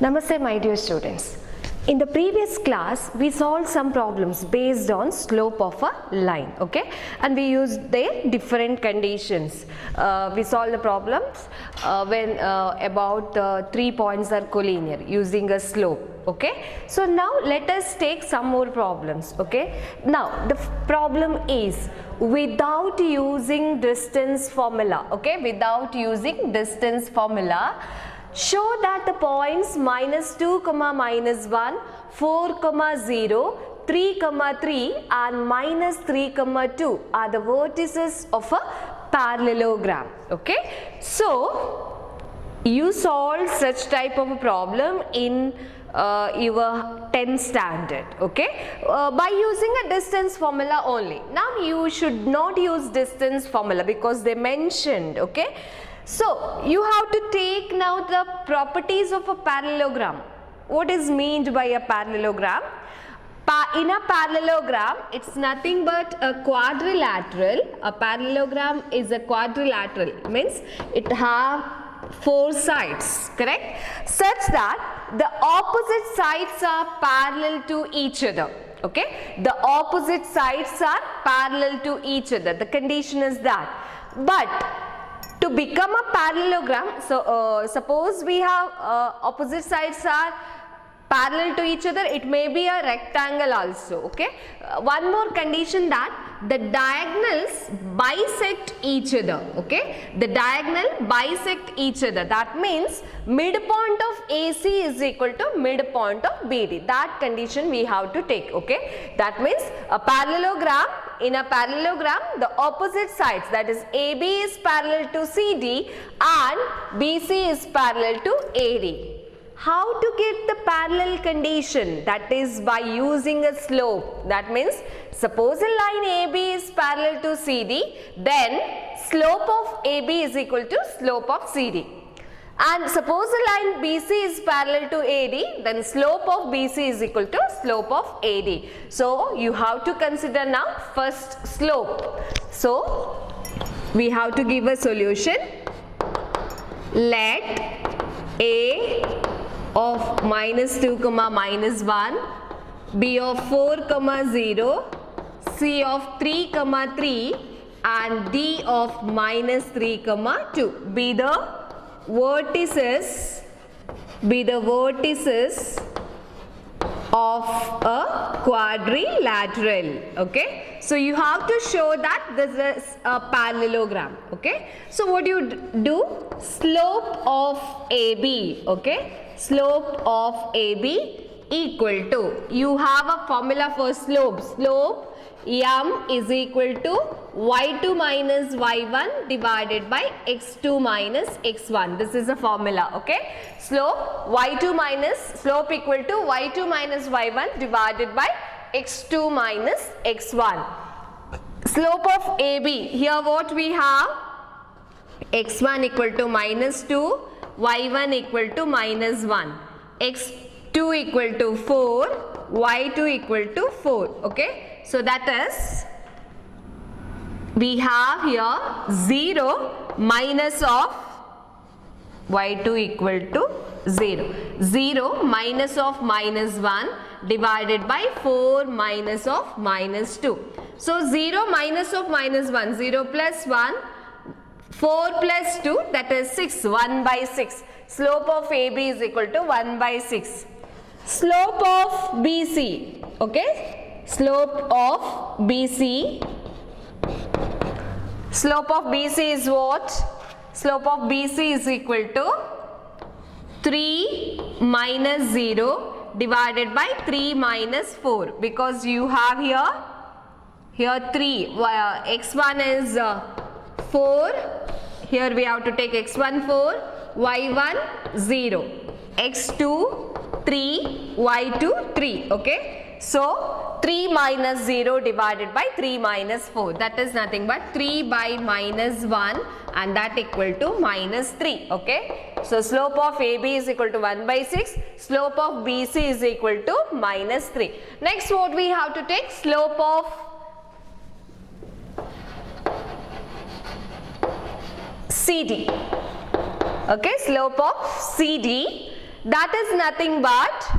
Namaste my dear students. In the previous class we solved some problems based on slope of a line, okay, and we used their different conditions. We solved the problems when about 3 points are collinear using a slope, okay. So now let us take some more problems, okay. Now the problem is without using distance formula, okay, without using distance formula, show that the points minus 2, minus 1, 4, 0, 3, 3 and minus 3, 2 are the vertices of a parallelogram, okay. So, you solve such type of a problem in your 10th standard, okay, by using a distance formula only. Now, you should not use distance formula because they mentioned, okay. So, you have to take now the properties of a parallelogram. What is meant by a parallelogram? In a parallelogram, it's nothing but a quadrilateral. A parallelogram is a quadrilateral, means it have 4 sides, correct? Such that the opposite sides are parallel to each other. Okay, the opposite sides are parallel to each other. The condition is that. But to become a parallelogram, so suppose we have opposite sides are parallel to each other, it may be a rectangle also, okay. One more condition, that the diagonals bisect each other, okay. The diagonal bisect each other, that means midpoint of AC is equal to midpoint of BD. That condition we have to take, okay. That means a parallelogram, in a parallelogram the opposite sides, that is AB is parallel to CD and BC is parallel to AD. How to get the parallel condition? That is by using a slope. That means suppose a line AB is parallel to CD, then slope of AB is equal to slope of CD. And suppose a line BC is parallel to AD, then slope of BC is equal to slope of AD. So you have to consider now first slope. So we have to give a solution. Let A of minus 2, minus 1, B of 4, 0, C of 3, 3 and D of minus 3, 2 be the vertices of a quadrilateral, okay. So you have to show that this is a parallelogram, okay. So what you do? Slope of AB, okay, slope of AB equal to, you have a formula for slope M is equal to y2 minus y1 divided by x2 minus x1. This is a formula, okay. Slope slope equal to y2 minus y1 divided by x2 minus x1. Slope of AB, here what we have? x1 equal to minus 2, y1 equal to minus 1, x2 equal to 4, y2 equal to 4, okay. So that is, we have here 0 minus of y2 equal to 0. 0 minus of minus 1 divided by 4 minus of minus 2. So 0 minus of minus 1, 0 plus 1, 4 plus 2, that is 6, 1 by 6. Slope of AB is equal to 1 by 6. Slope of BC, okay. Slope of BC is what? Slope of BC is equal to 3 minus 0 divided by 3 minus 4, because you have here 3, x1 is 4, here we have to take x1 4, y1 0, x2 3, y2 3, okay. So 3 minus 0 divided by 3 minus 4, that is nothing but 3 by minus 1 and that equal to minus 3, okay. So slope of AB is equal to 1 by 6, slope of BC is equal to minus 3. Next what we have to take? Slope of CD, okay, slope of CD that is nothing but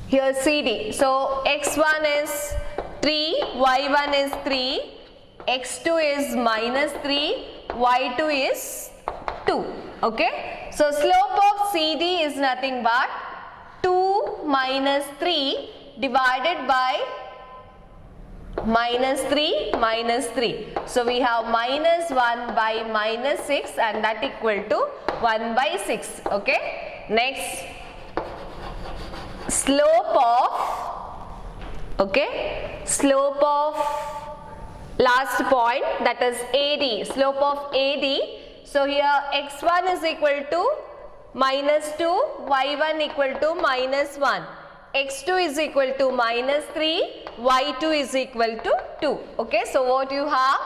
here CD. So x1 is 3, y1 is 3, x2 is minus 3, y2 is 2. Okay. So slope of CD is nothing but 2 minus 3 divided by minus 3 minus 3. So we have minus 1 by minus 6 and that equal to 1 by 6. Okay. Next, slope of, slope of last point, that is AD, slope of AD. So here x1 is equal to minus 2, y1 equal to minus 1, x2 is equal to minus 3, y2 is equal to 2. Okay, so what you have?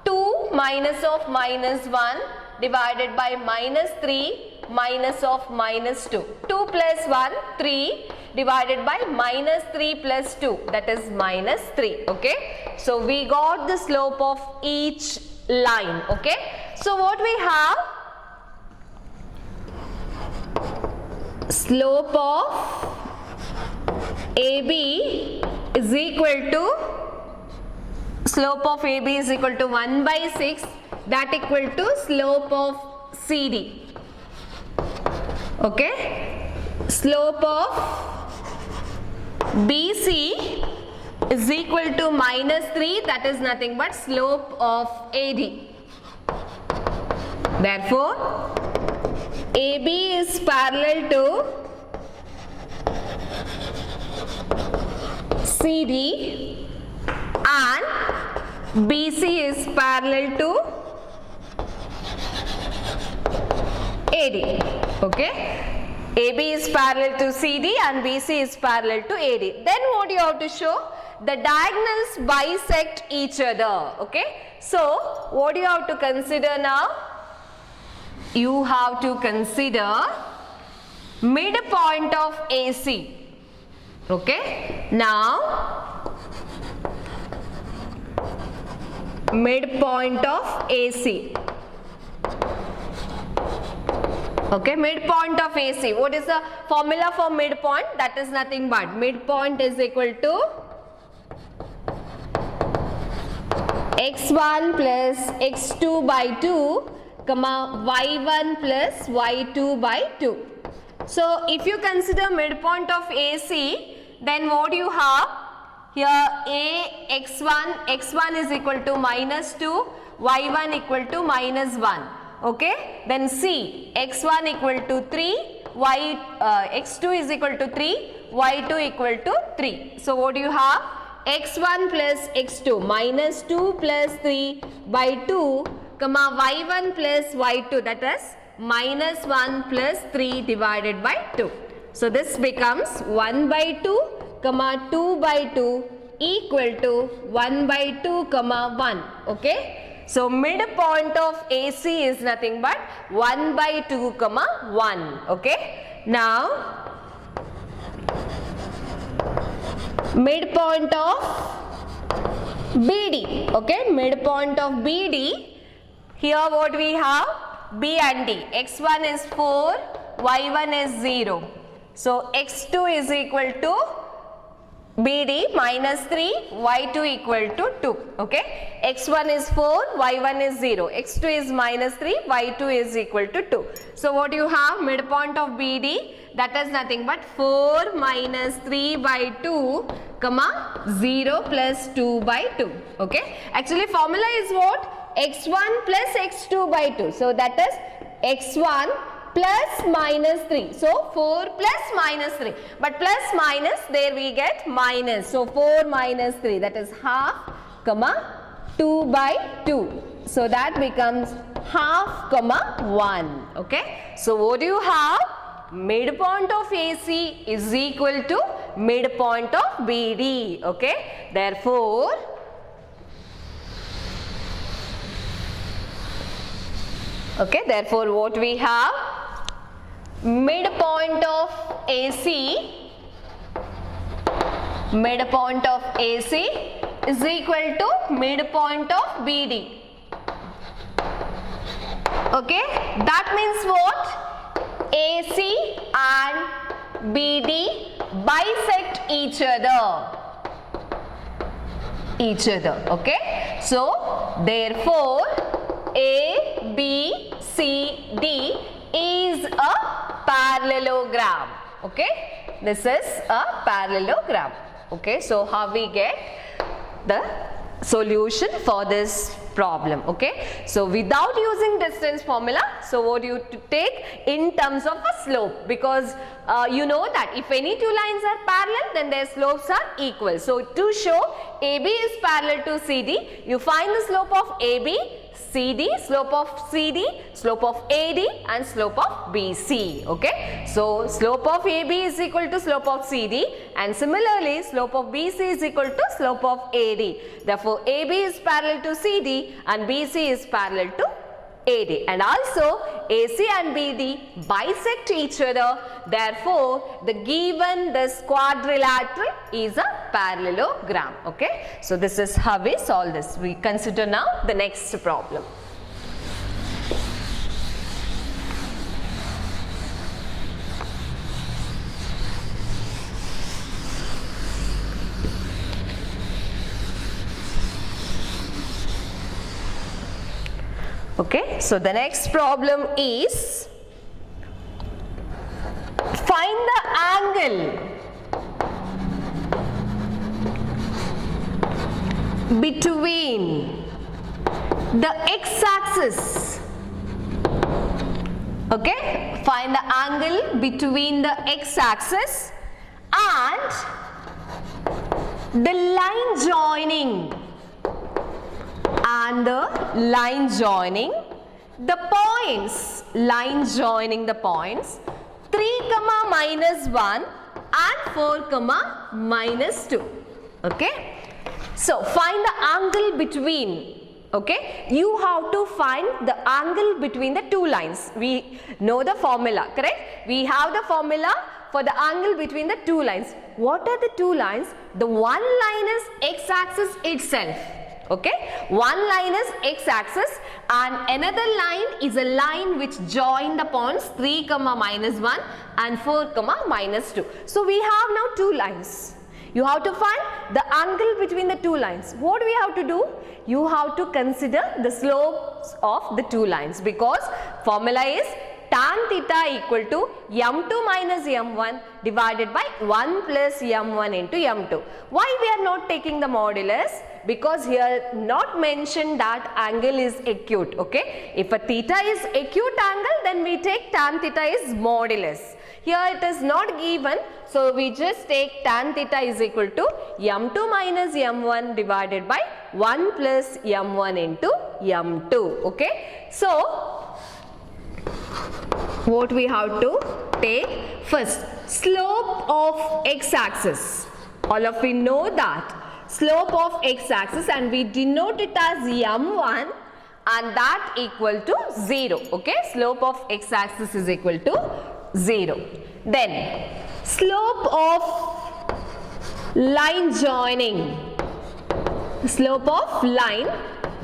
2 minus of minus 1 divided by minus 3 minus of minus 2. 2 plus 1, 3 divided by minus 3 plus 2, that is minus 3. Okay, so we got the slope of each line. Okay, so what we have? Slope of AB is equal to, slope of AB is equal to 1 by 6, that equal to slope of CD. Okay, slope of BC is equal to minus 3, that is nothing but slope of AD. Therefore, AB is parallel to CD and BC is parallel to AD. Okay, AB is parallel to CD and BC is parallel to AD. Then what you have to show? The diagonals bisect each other. Okay, so what you have to consider now? You have to consider midpoint of AC. Okay, now midpoint of AC. Okay, midpoint of AC. What is the formula for midpoint? That is nothing but midpoint is equal to x1 plus x2 by 2 comma y1 plus y2 by 2. So if you consider midpoint of AC, then what you have here? x1 is equal to minus 2, y1 equal to minus 1. Okay, then C, x1 equal to 3, x2 is equal to 3, y2 equal to 3. So what do you have? x1 plus x2 minus 2 plus 3 by 2 comma y1 plus y2, that is minus 1 plus 3 divided by 2. So this becomes 1 by 2 comma 2 by 2 equal to 1 by 2 comma 1. Okay. So midpoint of AC is nothing but 1 by 2 comma 1. Okay. Now midpoint of BD. Okay, midpoint of BD. Here what we have? B and D. X1 is 4, Y1 is 0. So x2 is equal to BD minus 3, y2 equal to 2. Okay, x1 is 4, y1 is 0, x2 is minus 3, y2 is equal to 2. So what you have? Midpoint of BD, that is nothing but 4 minus 3 by 2 comma 0 plus 2 by 2. Okay, actually formula is what? x1 plus x2 by 2. So that is x1 plus minus 3. So 4 plus minus 3. But plus minus, there we get minus. So 4 minus 3, that is half comma 2 by 2. So that becomes half comma 1. Okay. So what do you have? Midpoint of AC is equal to midpoint of BD. Okay. Therefore, what we have? Midpoint of AC is equal to midpoint of BD. Okay, that means what? AC BD bisect each other. Okay, so therefore A, B, C, D is a parallelogram. Okay, this is a parallelogram. Okay, so how we get the solution for this problem? Okay, so without using distance formula, so what you take in terms of a slope, because you know that if any two lines are parallel, then their slopes are equal. So to show AB is parallel to CD, you find the slope of AB, CD, slope of CD, slope of AD and slope of BC. Okay, so slope of AB is equal to slope of CD, and similarly slope of BC is equal to slope of AD. Therefore AB is parallel to CD and BC is parallel to AD, and also AC and BD bisect each other. Therefore the given this quadrilateral is a parallelogram. Okay, so this is how we solve this. We consider now the next problem. Okay, so the next problem is find the angle between the x-axis. Okay, find the angle between the x-axis and the line joining. The points, line joining the points 3, minus 1 and 4, minus 2. Okay, so find the angle between. Okay, you have to find the angle between the two lines. We know the formula, correct? We have the formula for the angle between the two lines. What are the two lines? The one line is x-axis itself. Okay, one line is x-axis and another line is a line which join the points 3, minus 1 and 4, minus 2. So we have now two lines. You have to find the angle between the two lines. What do we have to do? You have to consider the slopes of the two lines, because formula is tan theta equal to m2 minus m1 divided by 1 plus m1 into m2. Why we are not taking the modulus? Because here not mentioned that angle is acute. Okay, if a theta is acute angle, then we take tan theta is modulus. Here it is not given, so we just take tan theta is equal to m2 minus m1 divided by 1 plus m1 into m2. Okay, so what we have to take first, slope of x-axis. All of we know that slope of x-axis, and we denote it as m1, and that equal to 0. Okay, slope of x-axis is equal to 0. Then slope of line joining, slope of line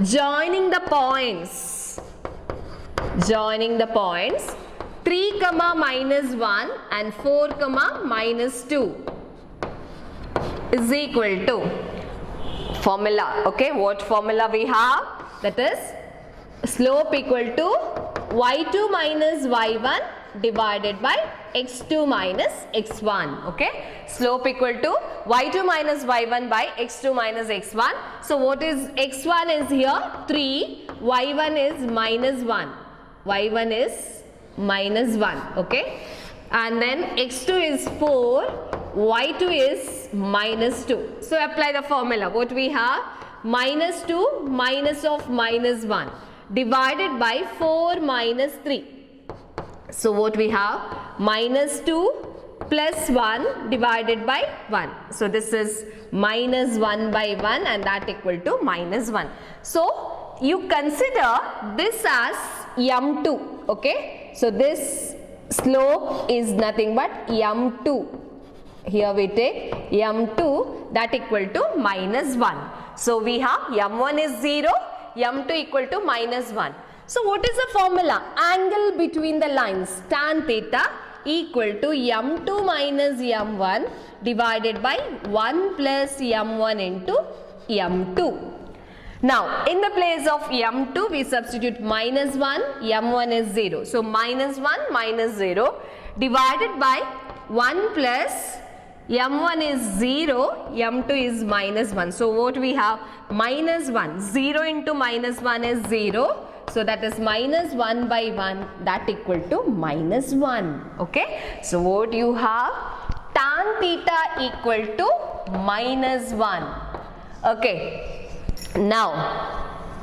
joining the points, 3, minus 1 and 4, minus 2 is equal to formula. Okay, what formula we have? That is slope equal to y2 minus y1 divided by x2 minus x1. Okay, slope equal to y2 minus y1 by x2 minus x1. So what is x1 is here 3, y1 is minus 1, y1 is minus 1. Okay, and then x2 is 4, y2 is minus 2. So apply the formula. What we have? Minus 2 minus of minus 1 divided by 4 minus 3. So what we have? Minus 2 plus 1 divided by 1. So this is minus 1 by 1, and that equal to minus 1. So you consider this as m2. Okay, so this slope is nothing but m2. Here we take m2, that equal to minus 1. So we have m1 is 0, m2 equal to minus 1. So what is the formula? Angle between the lines, tan theta equal to m2 minus m1 divided by 1 plus m1 into m2. Now, in the place of m2, we substitute minus 1, m1 is 0. So, minus 1 minus 0 divided by 1 plus m1 is 0, m2 is minus 1. So, what we have? Minus 1. 0 into minus 1 is 0. So, that is minus 1 by 1, that equal to minus 1. Okay. So, what you have? Tan theta equal to minus 1. Okay. Now,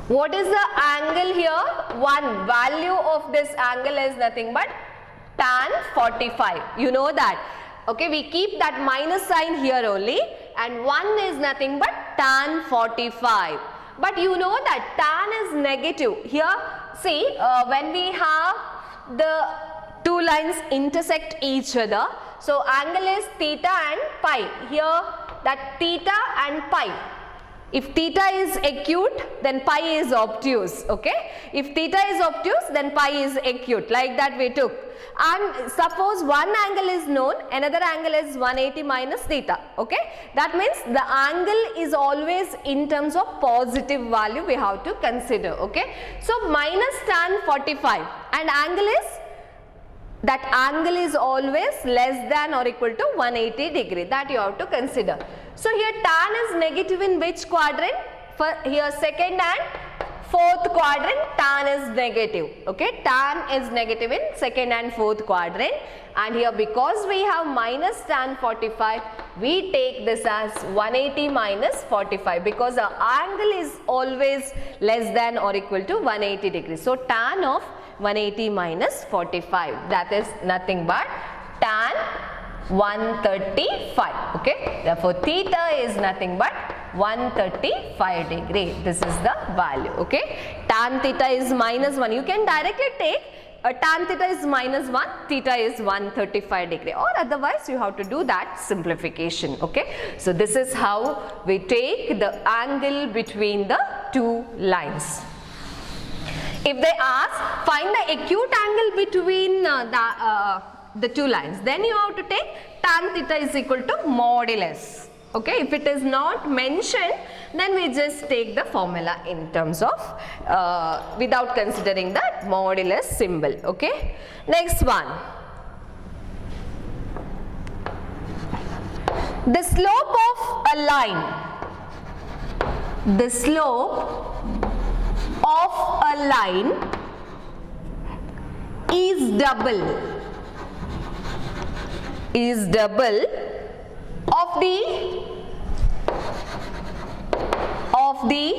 what is the angle here? 1. Value of this angle is nothing but tan 45. You know that. Okay, we keep that minus sign here only, and 1 is nothing but tan 45. But you know that tan is negative. Here, see, when we have the two lines intersect each other, so angle is theta and pi. Here, that theta and pi. If theta is acute, then pi is obtuse, okay? If theta is obtuse, then pi is acute, like that we took. And suppose one angle is known, another angle is 180 minus theta, okay? That means the angle is always in terms of positive value we have to consider, okay? So, minus tan 45 and angle is, that angle is always less than or equal to 180 degree, that you have to consider. So, here tan is negative in which quadrant? For here second and fourth quadrant, tan is negative, okay? Tan is negative in second and fourth quadrant, and here because we have minus tan 45, we take this as 180 minus 45 because the angle is always less than or equal to 180 degrees. So, tan of 180 minus 45, that is nothing but tan 135, okay? Therefore, theta is nothing but 135 degree. This is the value, okay? Tan theta is minus 1. You can directly take tan theta is minus 1, theta is 135 degree, or otherwise you have to do that simplification, okay? So, this is how we take the angle between the two lines. If they ask, find the acute angle between the two lines, then you have to take tan theta is equal to modulus. Okay, if it is not mentioned, then we just take the formula in terms of without considering that modulus symbol. Okay, next one. The slope of a line. The slope of a line is double of the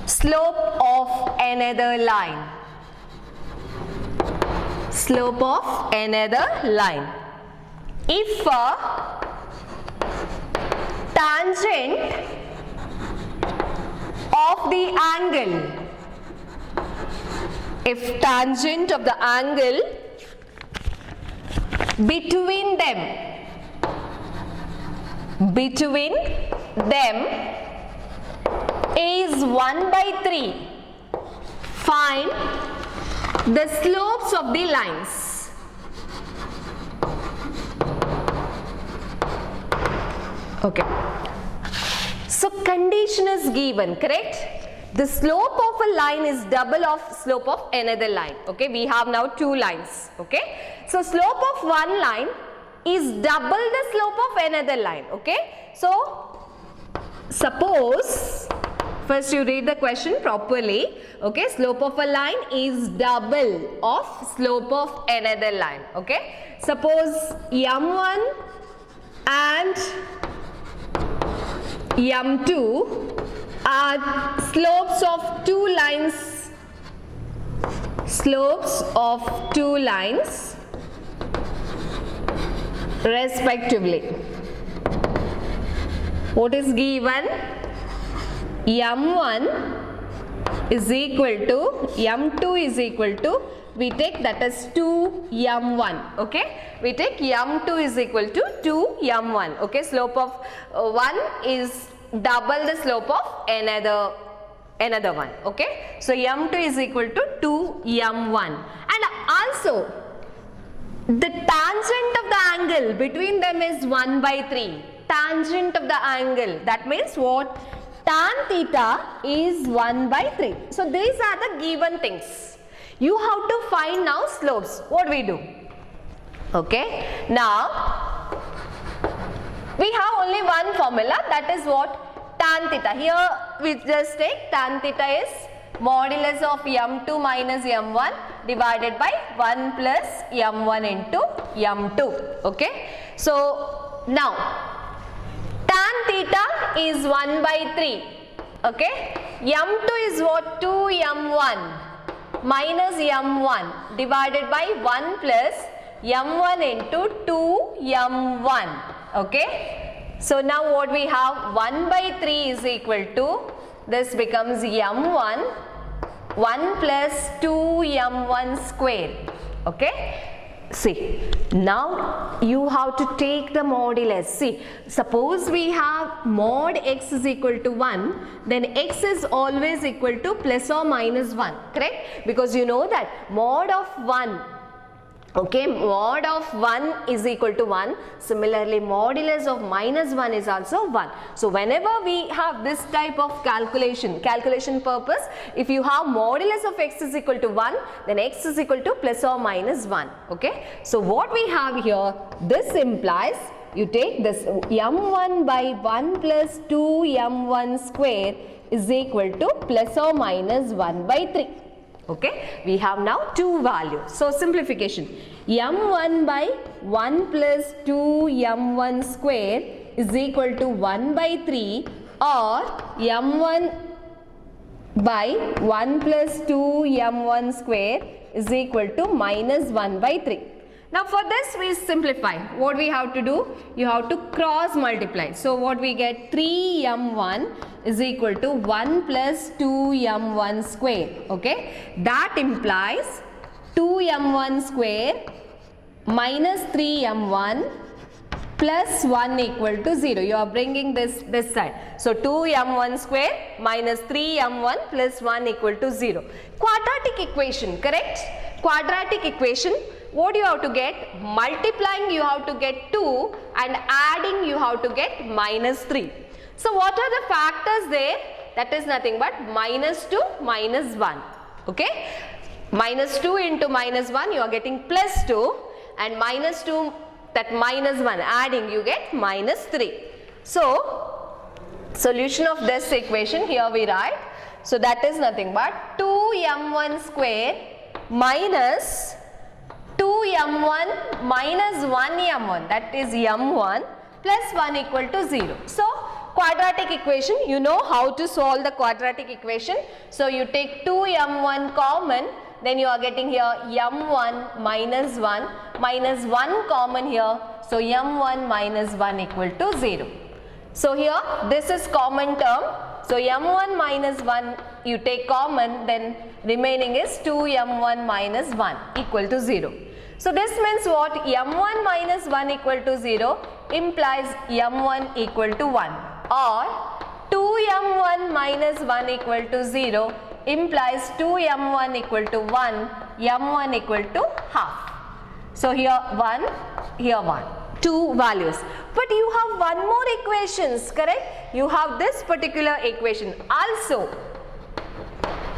slope of another line. Slope of another line. If a tangent of the angle, if tangent of the angle between them is 1/3, find the slopes of the lines. Okay, so condition is given, correct? The slope of a line is double of slope of another line. Okay, we have now two lines. Okay, so slope of one line is double the slope of another line. Okay, so suppose first you read the question properly. Okay, slope of a line is double of slope of another line. Okay, suppose m1 and m2 are slopes of two lines respectively. What is given? m1 is equal to m2 is equal to, we take that as 2m1. Okay, we take m2 is equal to 2m1. Okay, slope of one is double the slope of another one. Okay, so m2 is equal to 2m1, and also the angle between them is 1 by 3. Tangent of the angle. That means what? Tan theta is 1 by 3. So these are the given things. You have to find now slopes. What we do? Okay. Now we have only one formula, that is what? Tan theta. Here we just take tan theta is modulus of m2 minus m1 divided by 1 plus m1 into m2. Okay. So now tan theta is 1 by 3. Okay. m2 is what? 2 m1 minus m1 divided by 1 plus m1 into 2 m1. Okay. So now what we have? 1 by 3 is equal to, this becomes m1 1 plus 2 m1 square. Okay. See, now you have to take the modulus. See, suppose we have mod x is equal to 1, then x is always equal to plus or minus 1, correct? Because you know that mod of 1, okay, mod of 1 is equal to 1. Similarly, modulus of minus 1 is also 1. So whenever we have this type of calculation purpose, if you have modulus of x is equal to 1, then x is equal to plus or minus 1. Okay. So what we have here, this implies you take this m1 by 1 plus 2 m1 square is equal to plus or minus 1 by 3. Okay, we have now two values. So simplification, m1 by 1 plus 2 m1 square is equal to 1 by 3, or m1 by 1 plus 2 m1 square is equal to minus 1 by 3. Now for this we simplify. What we have to do? You have to cross multiply. So what we get? 3m1 is equal to 1 plus 2m1 square. Okay. That implies 2m1 square minus 3m1 plus 1 equal to 0. You are bringing this side. So 2m1 square minus 3m1 plus 1 equal to 0. Quadratic equation, correct? Quadratic equation. What you have to get? Multiplying you have to get 2 and adding you have to get minus 3. So what are the factors there? That is nothing but minus 2 minus 1. Okay. Minus 2 into minus 1 you are getting plus 2, and minus 2, that minus 1 adding you get minus 3. So solution of this equation here we write. So that is nothing but 2m1 square minus 2m1 minus 1m1, that is m1 plus 1 equal to 0. So quadratic equation, you know how to solve the quadratic equation. So you take 2m1 common, then you are getting here m1 minus 1 minus 1 common here. So m1 minus 1 equal to 0. So here this is common term. So m1 minus 1 you take common, then remaining is 2m1 minus 1 equal to 0. So this means what? m1 minus 1 equal to 0 implies m1 equal to 1, or 2m1 minus 1 equal to 0 implies 2m1 equal to 1, m1 equal to half. So here 1, here 1. Two values. But you have one more equations, correct? You have this particular equation also.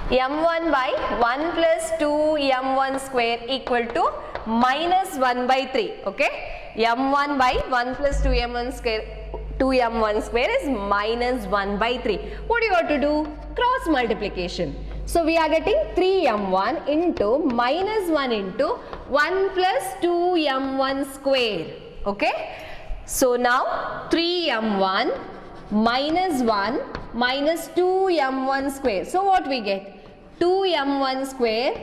m1 by 1 plus 2 m1 square equal to minus 1 by 3. Okay. m1 by 1 plus 2 m1 square is minus 1 by 3. What do you have to do? Cross multiplication. So we are getting 3m1 into minus 1 into 1 plus 2m1 square. Okay. So now 3m1 minus 1 minus 2m1 square. So what we get? 2m1 square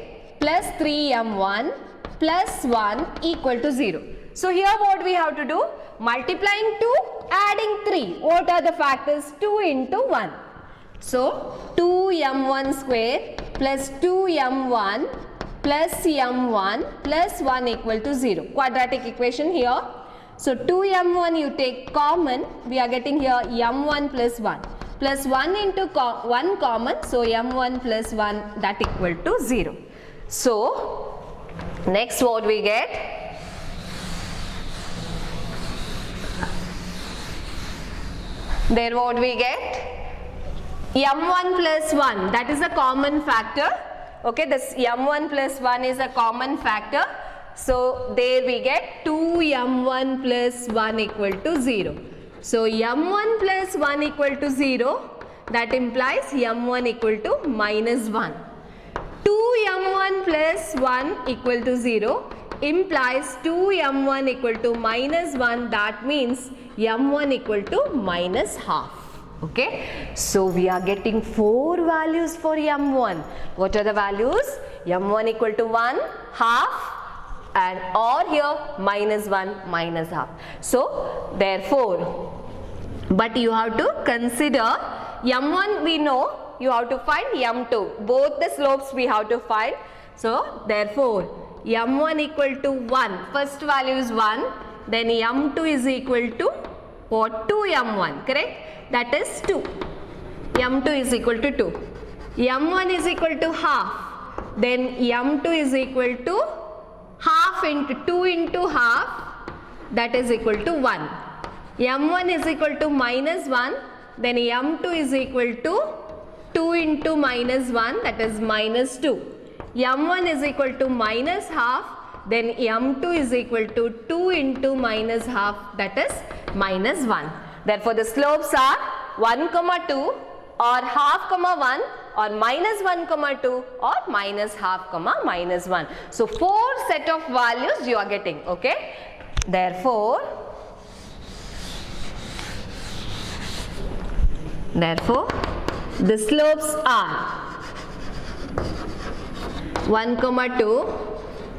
plus 3m1 plus 1 equal to 0. So here what we have to do? Multiplying 2, adding 3. What are the factors? 2 into 1. So 2m1 square plus 2m1 plus m1 plus 1 equal to 0. Quadratic equation here. So 2m1 you take common, we are getting here m1 plus 1. Plus 1 into 1 common, so m1 plus 1, that equal to 0. So next what we get? There what we get? m1 plus 1, that is a common factor. Okay, this m1 plus 1 is a common factor. So there we get 2m1 plus 1 equal to 0. So m1 plus 1 equal to 0, that implies m1 equal to minus 1. 2m1 plus 1 equal to 0 implies 2m1 equal to minus 1, that means m1 equal to minus half. Okay, so we are getting 4 values for m1. What are the values? m1 equal to 1, half, and or here minus 1, minus half. So therefore, but you have to consider m1 we know, you have to find m2. Both the slopes we have to find. So therefore, m1 equal to 1. First value is 1. Then m2 is equal to what? 2m1. Correct? That is 2. m2 is equal to 2. m1 is equal to half. Then m2 is equal to half into 2 into half. That is equal to 1. m1 is equal to minus 1. Then m2 is equal to 2 into minus 1, that is minus 2. m1 is equal to minus half, then m2 is equal to 2 into minus half, that is minus 1. Therefore, the slopes are 1, 2 or half, 1 or minus 1, 2 or minus half, minus 1. So, 4 set of values you are getting. Okay. Therefore, the slopes are 1, 2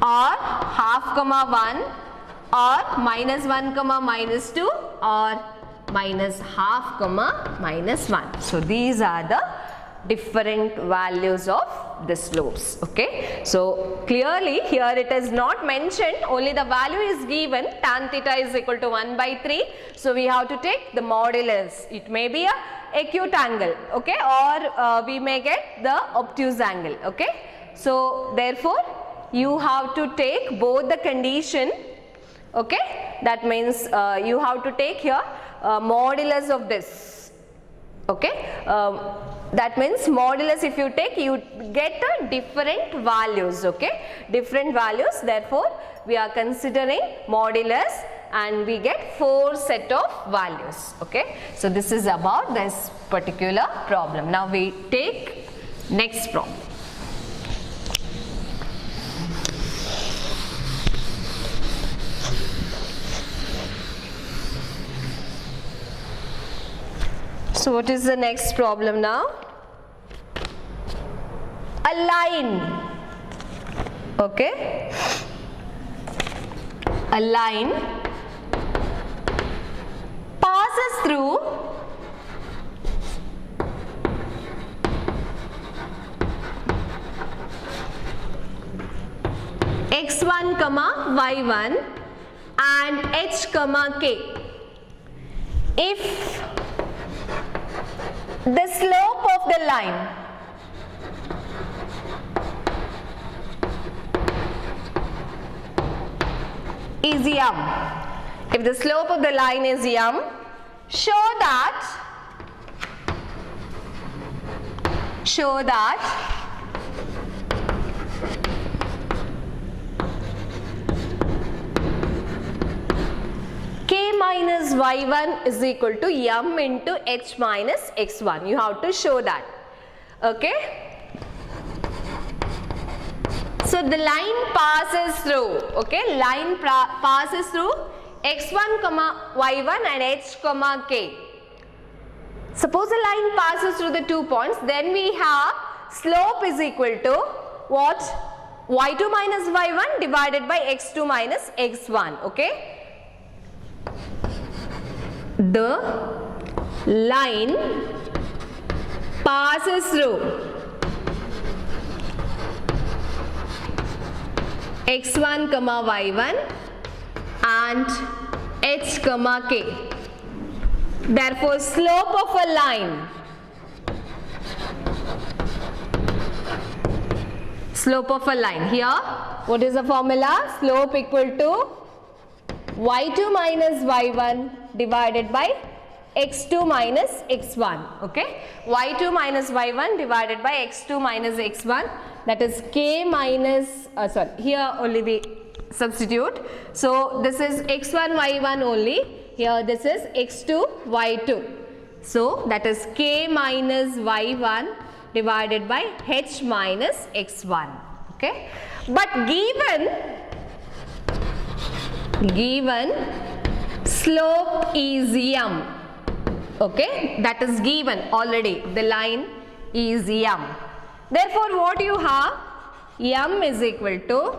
or half, 1 or minus 1, minus 2 or minus half, minus 1. So these are the different values of the slopes. Okay. So clearly here it is not mentioned, only the value is given, tan theta is equal to 1 by 3. So we have to take the modulus. It may be a acute angle, okay, or we may get the obtuse angle. Okay. So therefore you have to take both the condition. Okay, that means you have to take here modulus of this. Okay, that means modulus if you take, you get a different values. Okay, different values. Therefore we are considering modulus and we get 4 set of values. Okay, so this is about this particular problem. Now we take next problem. So what is the next problem now? A line. Okay, a line passes through x1, y1 and h, k. If the slope of the line is m, if the slope of the line is m, show that k minus y1 is equal to m into h minus x1. You have to show that. Okay. So the line passes through, okay, line passes through x1, y1 and h, k. Suppose a line passes through the 2 points, then we have slope is equal to what? y2 minus y1 divided by x2 minus x1, okay. The line passes through x1, y1 and h, k. Therefore, slope of a line, here, what is the formula? Slope equal to y2 minus y1 divided by x2 minus x1. Okay, y2 minus y1 divided by x2 minus x1, that is k minus here only we substitute. So this is x1 y1 only, here this is x2 y2. So that is k minus y1 divided by h minus x1. Okay, but given slope is m. Okay, that is given already, the line is m. Therefore what you have, m is equal to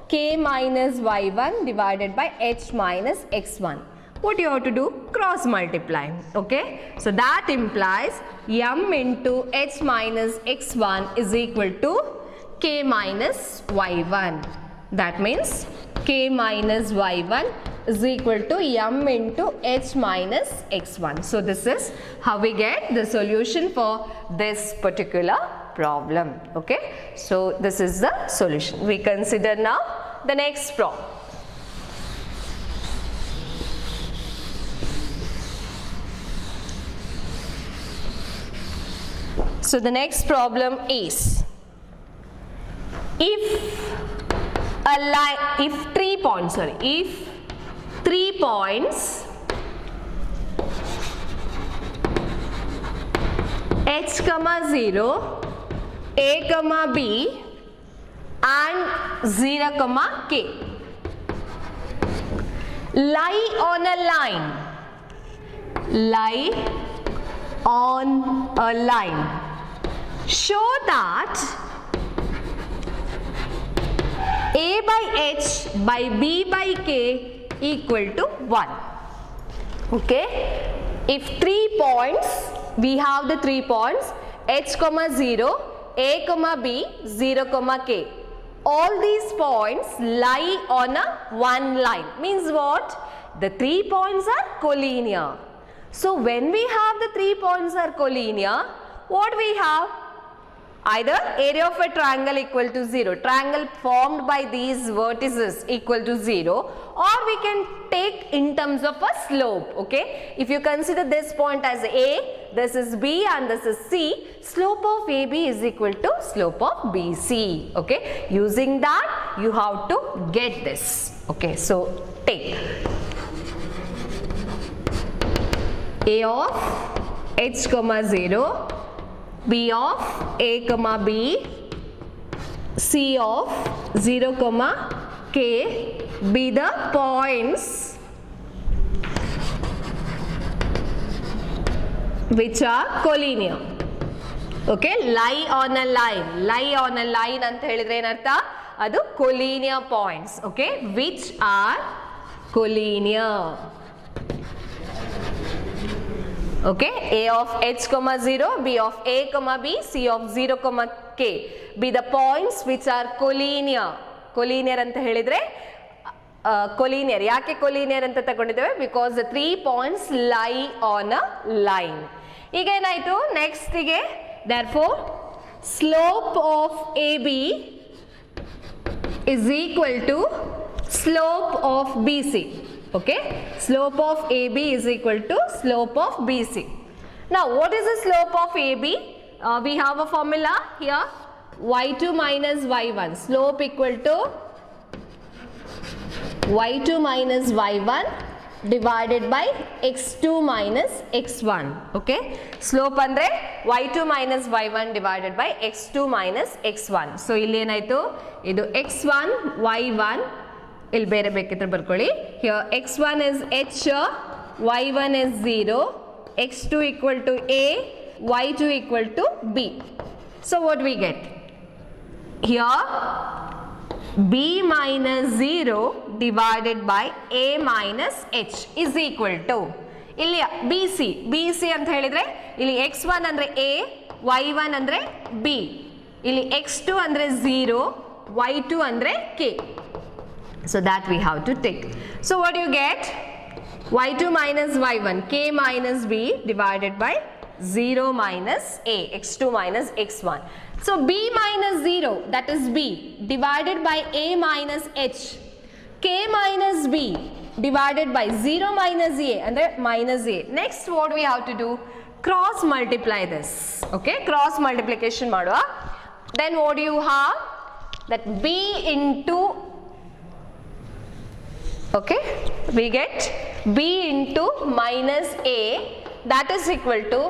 k minus y1 divided by h minus x1. What you have to do? Cross multiply. Okay, so that implies m into h minus x1 is equal to k minus y1. That means k minus y1 is equal to m into h minus x1. So this is how we get the solution for this particular problem. Okay, so this is the solution. We consider now the next problem. So the next problem is, if 3 points h comma 0, a comma b and 0 comma k lie on a line, show that a by h by b by k equal to 1. Okay, if 3 points, we have the 3 points h comma 0, a comma b, 0 comma k. All these points lie on one line. Means what? The 3 points are collinear. So when we have the 3 points are collinear, what we have? Either area of a triangle equal to 0, triangle formed by these vertices equal to 0, or we can take in terms of a slope. Okay, if you consider this point as A, this is B and this is C, slope of AB is equal to slope of BC. Okay, using that you have to get this. Okay, so take A of h comma 0, b of a comma b, c of 0 comma k be the points which are collinear. Okay, lie on a line ಅಂತ ಹೇಳಿದ್ರೆ ಏನರ್ಥ? ಅದು collinear points. Okay, which are collinear. Okay, a of h comma 0, b of a comma b, c of 0 comma k be the points which are collinear. Collinear ಅಂತ ಹೇಳಿದ್ರೆ collinear, ಯಾಕೆ collinear ಅಂತ ತಗೊಂಡಿದ್ದೇವೆ? Because the 3 points lie on a line. ಈಗ ಏನಾಯ್ತು? Next ಗೆ therefore slope of AB is equal to slope of BC. Okay, slope of AB is equal to slope of BC. Now what is the slope of AB? We have a formula here, y2 minus y1, slope equal to y2 minus y1 divided by x2 minus x1. Okay, slope andre y2 minus y1 divided by x2 minus x1. So ಇಲ್ಲಿ ಏನಾಯ್ತು? ಇದು x1 y1 ಇಲ್ಲಿ ಬೇರೆ ಬೇಕಿದ್ರೆ ಬರ್ಕೊಳ್ಳಿ. Here x1 is h, y1 is 0, x2 equal to a, y2 equal to b. So what we get? Here b minus 0 divided by a minus h is equal to, ಇಲ್ಲಿ bc ಅಂತ ಹೇಳಿದ್ರೆ ಇಲ್ಲಿ x1 ಅಂದ್ರೆ a, y1 ಅಂದ್ರೆ b, ಇಲ್ಲಿ x2 ಅಂದ್ರೆ 0, y2 andre k. So that we have to take. So what do you get? y2 minus y1, k minus b divided by 0 minus a, x2 minus x1. So b minus 0, that is b, divided by a minus h. k minus b divided by 0 minus a and minus a. Next what we have to do? Cross multiply this. Okay, cross multiplication madwa. Then what do you have? That b into, okay, we get b into minus a, that is equal to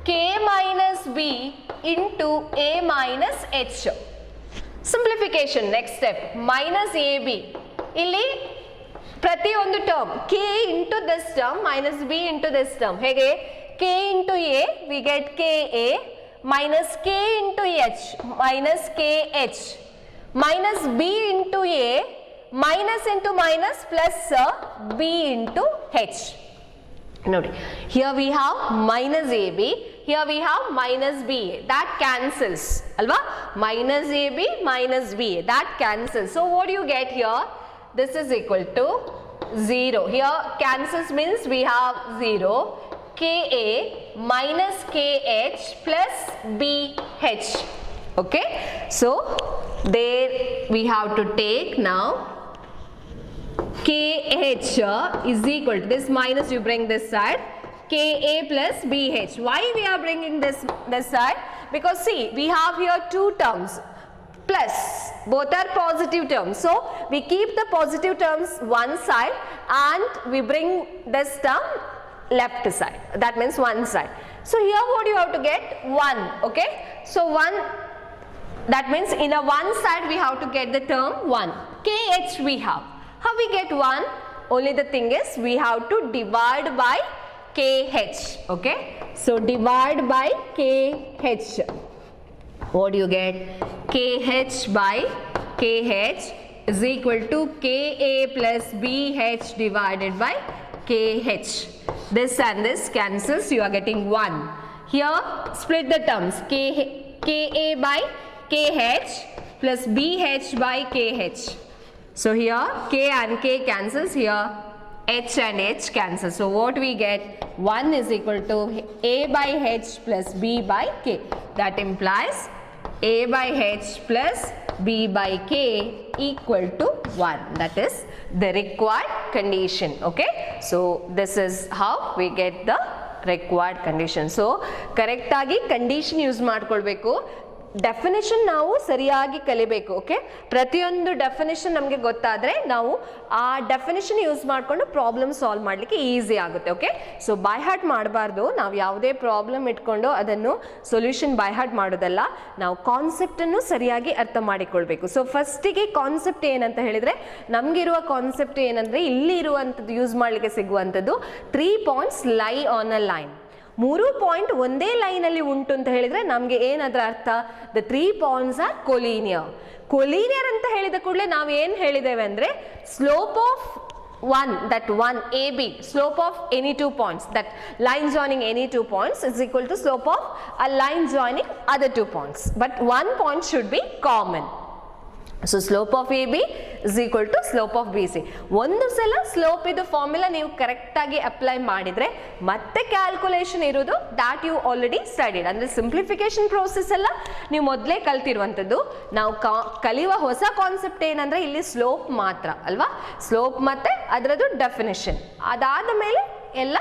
k minus b into a minus h. Simplification, next step, minus ab. Illi ಪ್ರತಿಯೊಂದು term k into this term minus b into this term. ಹೇಗೆ? k into a we get ka minus k into h minus kh minus b into a minus into minus plus b into h. Nodi, here we have minus ab, here we have minus ba, that cancels alva, minus ab minus ba, that cancels. So what do you get here? This is equal to 0. Here cancels means we have 0, ka minus kh plus bh. Okay, so there we have to take now kh is equal to this minus, you bring this side, ka plus bh. Why we are bringing this side? Because see, we have here two terms plus, both are positive terms, so we keep the positive terms one side and we bring this term left side, that means one side. So here what you have to get? 1. Okay, so 1, that means in a one side we have to get the term 1. kh we have. How we get 1? Only the thing is we have to divide by kh. Okay, so divide by kh. What do you get? kh by kh is equal to ka plus bh divided by kh. This and this cancels, you are getting 1. Here split the terms, ka by kh plus bh by kh. So here k and k cancels, here h and h cancels. So what we get? 1 is equal to a by h plus b by k. That implies a by h plus b by k equal to 1. That is the required condition. Okay, so this is how we get the required condition. So correct agi condition use ಮಾಡ್ಕೊಳ್ಬೇಕು. Definition ನಾವು ಸರಿಯಾಗಿ ಕಲಿಬೇಕು. Okay, ಪ್ರತಿಯೊಂದು definition ನಮಗೆ ಗೊತ್ತಾದರೆ ನಾವು ಆ definition use ಮಾಡಿಕೊಂಡು ಪ್ರಾಬ್ಲಮ್ ಸಾಲ್ವ್ ಮಾಡಲಿಕ್ಕೆ ಈಸಿ ಆಗುತ್ತೆ. ಓಕೆ, ಸೊ ಬೈ ಹಾರ್ಟ್ ಮಾಡಬಾರ್ದು. ನಾವು ಯಾವುದೇ ಪ್ರಾಬ್ಲಮ್ ಇಟ್ಕೊಂಡು ಅದನ್ನು ಸೊಲ್ಯೂಷನ್ ಬೈ ಹಾರ್ಟ್ ಮಾಡೋದಲ್ಲ, ನಾವು ಕಾನ್ಸೆಪ್ಟನ್ನು ಸರಿಯಾಗಿ ಅರ್ಥ ಮಾಡಿಕೊಳ್ಬೇಕು. ಸೊ ಫಸ್ಟಿಗೆ ಕಾನ್ಸೆಪ್ಟ್ ಏನಂತ ಹೇಳಿದರೆ, ನಮಗಿರುವ ಕಾನ್ಸೆಪ್ಟ್ ಏನಂದರೆ ಇಲ್ಲಿ ಇರುವಂಥದ್ದು ಯೂಸ್ ಮಾಡಲಿಕ್ಕೆ ಸಿಗುವಂಥದ್ದು 3 ಪಾಯಿಂಟ್ಸ್ ಲೈ ಆನ್ ಅ ಲೈನ್. 3 ಪಾಯಿಂಟ್ ಒಂದೇ ಲೈನಲ್ಲಿ ಉಂಟು ಅಂತ ಹೇಳಿದ್ರೆ ನಮಗೆ ಏನದರ ಅರ್ಥ? The 3 points are collinear. Collinear ಅಂತ ಹೇಳಿದ ಕೂಡಲೇ ನಾವು ಏನು ಹೇಳಿದ್ದೇವೆ ಅಂದರೆ, slope of one, that one AB, slope of any 2 points, that line joining any 2 points is equal to slope of a line joining other 2 points, but one point should be common. So slope of AB is equal to slope of BC. ಒಂದು ಸಲ slope ಇದು formula ನೀವು ಕರೆಕ್ಟಾಗಿ apply ಮಾಡಿದರೆ ಮತ್ತೆ calculation ಇರೋದು ದಾಟ್ you already studied. ಅಂದರೆ simplification process ಎಲ್ಲ ನೀವು ಮೊದಲೇ ಕಲ್ತಿರುವಂಥದ್ದು. ನಾವು ಕಲಿಯುವ ಹೊಸ ಕಾನ್ಸೆಪ್ಟ್ ಏನಂದರೆ ಇಲ್ಲಿ ಸ್ಲೋಪ್ ಮಾತ್ರ ಅಲ್ವಾ, ಸ್ಲೋಪ್ ಮತ್ತು ಅದರದ್ದು ಡೆಫಿನಿಷನ್, ಅದಾದ ಮೇಲೆ ಎಲ್ಲ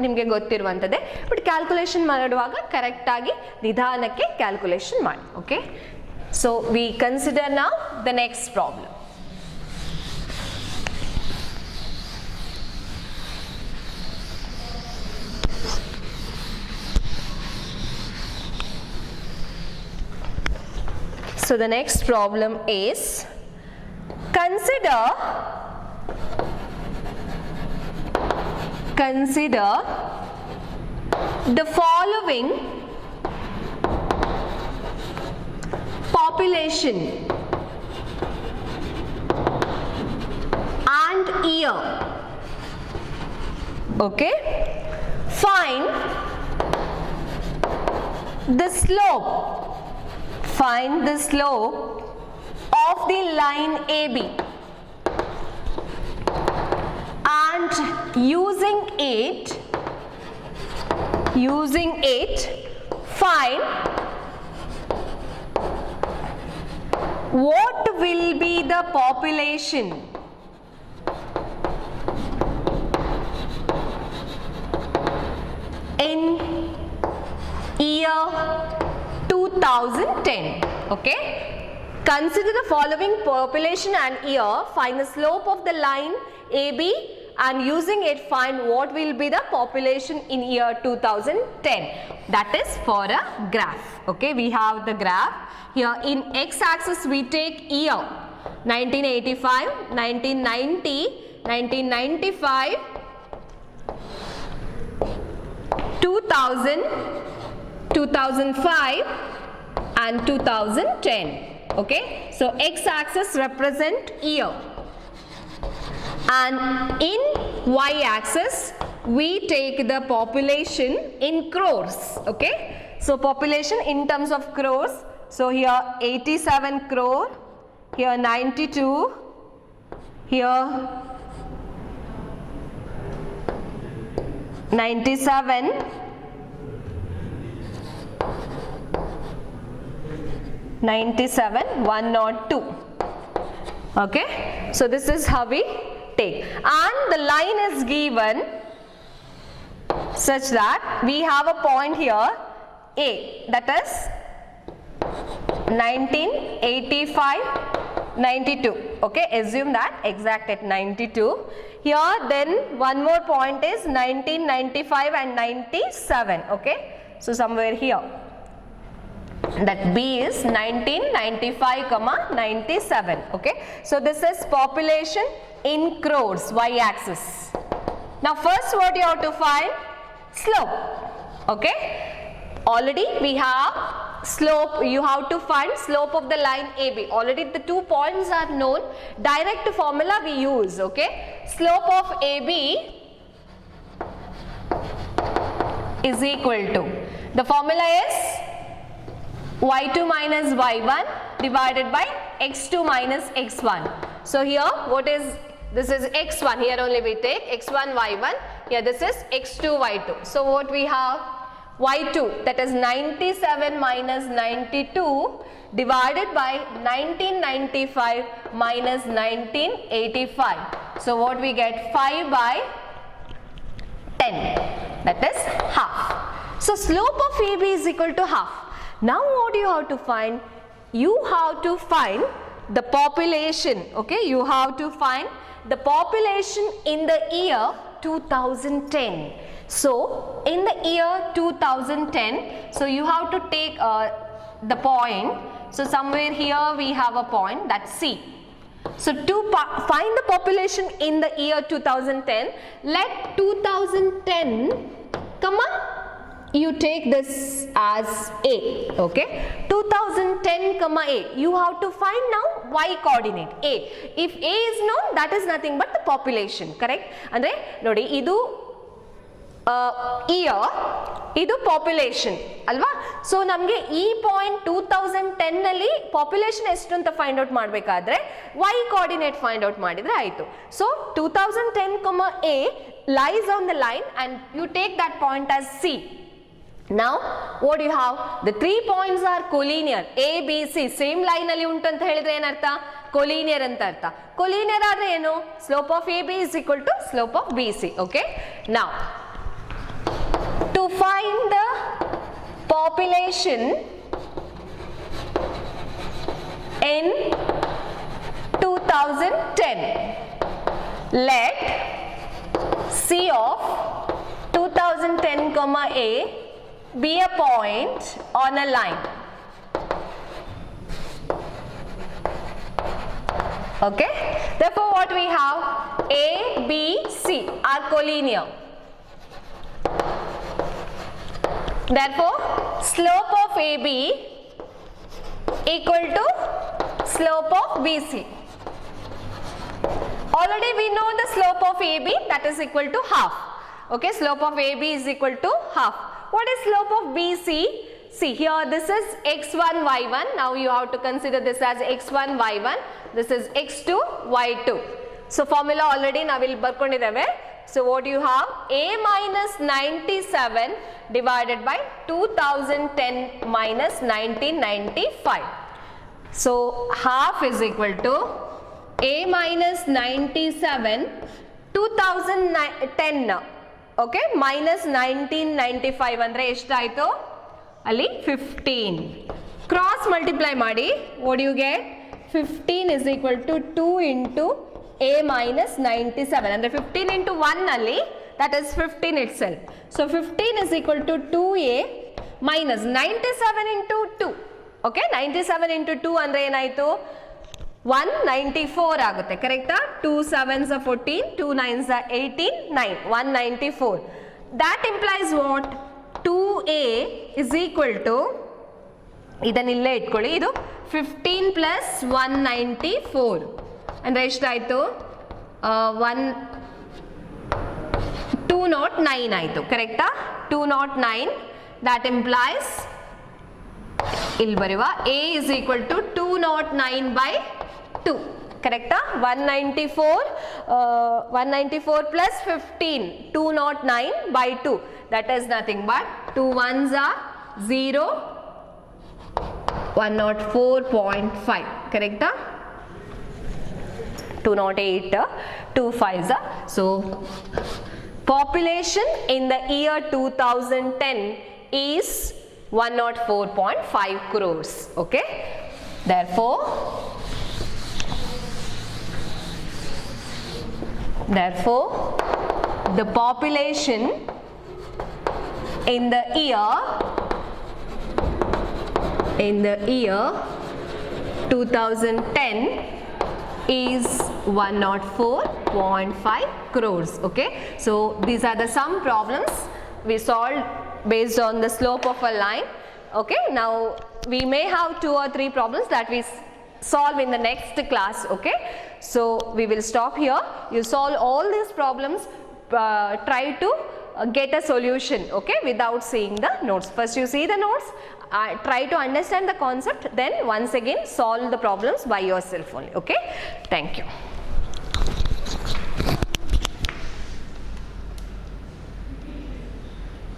ನಿಮಗೆ ಗೊತ್ತಿರುವಂಥದ್ದೇ. ಬಟ್ ಕ್ಯಾಲ್ಕುಲೇಷನ್ ಮಾಡುವಾಗ ಕರೆಕ್ಟಾಗಿ ನಿಧಾನಕ್ಕೆ ಕ್ಯಾಲ್ಕುಲೇಷನ್ ಮಾಡಿ. Okay, so we consider now the next problem. So the next problem is, consider the following population and year. Okay, find the slope of the line AB, and using it find what will be the population in year 2010. Okay, consider the following population and year, find the slope of the line AB and using it find what will be the population in year 2010. That is for a graph. Okay, we have the graph here. In x-axis we take year 1985, 1990, 1995, 2000, 2005 and 2010. Okay, so x-axis represent year, and in y-axis we take the population in crores. Okay, so population in terms of crores. So here 87 crore, here 92, here 97, 97, 102. Okay, so this is how we take, and the line is given such that we have a point here A, that is 1985, 92. Okay, assume that exact at 92. Here then one more point is 1995 and 97. Okay, so somewhere here, that B is 1995, 97. Okay, so this is population in crores, y-axis. Now first what you have to find? Slope. Okay, already we have slope. You have to find slope of the line AB. Already the 2 points are known. Direct formula we use. Okay, slope of AB is equal to, the formula is y2 minus y1 divided by x2 minus x1. So here what is, this is x1, here only we take x1 y1, here this is x2 y2. So what we have, y2, that is 97 minus 92 divided by 1995 minus 1985. So what we get, 5 by 10, that is half. So slope of AB is equal to half. Now what do you have to find? You have to find the population. Okay, you have to find the population in the year 2010. So in the year 2010, so you have to take the point. So somewhere here we have a point, that's C. So to find the population in the year 2010, let 2010, you take this as A. Okay, 2010 A, you have to find now y coordinate A. If A is known, that is nothing but the population, correct? Andre nodi idu year, idu population alva. So namge ee point 2010 nalli population ಎಷ್ಟು ಅಂತ find out ಮಾಡಬೇಕಾದ್ರೆ y coordinate find out ಮಾಡಿದ್ರೆ ಆಯ್ತು. So 2010 A lies on the line and you take that point as C. Now what do you have? The 3 points are collinear. A, B, C same line ಅಲ್ಲಿ ಉಂಟು ಅಂತ ಹೇಳಿದ್ರೆ ಏನರ್ಥ? Collinear ಅಂತ ಅರ್ಥ. Collinear ಆದ್ರೆ ಏನು? Slope of AB is equal to slope of BC. Okay. Now to find the population in 2010, let C of 2010 A be a point on a line. Okay, therefore what we have, A, B, C are collinear. Therefore slope of AB equal to slope of BC. Already we know the slope of AB, that is equal to half. Okay, slope of AB is equal to half. What is slope of BC? See here, this is x1 y1. Now you have to consider this as x1 y1. This is x2 y2. So formula already now will barkondidave. So what do you have? A minus 97 divided by 2010 minus 1995. So half is equal to A minus 97 2010. Okay minus 1995 ಅಂದರೆ ಎಷ್ಟಾಯಿತು ಅಲ್ಲಿ 15 cross multiply ಮಾಡಿ what you get 15 is equal to 2 into a minus 97 ಅಂದರೆ 15 into 1 ಅಲ್ಲಿ that is 15 itself. So 15 is equal to 2a minus 97 into 2. Okay, 97 into 2 ಅಂದರೆ ಏನಾಯಿತು 194 ಆಗುತ್ತೆ ಕರೆಕ್ಟಾ 2 7s are 14 2 9s are 18 9 194 that implies what 2a is equal to ಇದನ್ನಿಲ್ಲೇ ಇಟ್ಕೊಳ್ಳಿ ಇದು 15 plus 194 ಅಂದರೆ ಎಷ್ಟಾಯಿತು 209 ಆಯಿತು ಕರೆಕ್ಟಾ 209 that implies ಇಲ್ಲಿ ಬರುವ a is equal to 209 by 2 ಕರೆಕ್ಟಾ 194 plus 15 209 by 2 that is nothing but 2 ones are 0 104.5 correcta 208 2 5s are so population in the year 2010 is 104.5 crores okay therefore the population in the year 2010 is 104.5 crores okay so these are the some problems we solved based on the slope of a line okay now we may have 2 or 3 problems that we solve in the next class okay so we will stop here you solve all these problems try to get a solution okay without seeing the notes first you see the notes try to understand the concept then once again solve the problems by yourself only okay thank you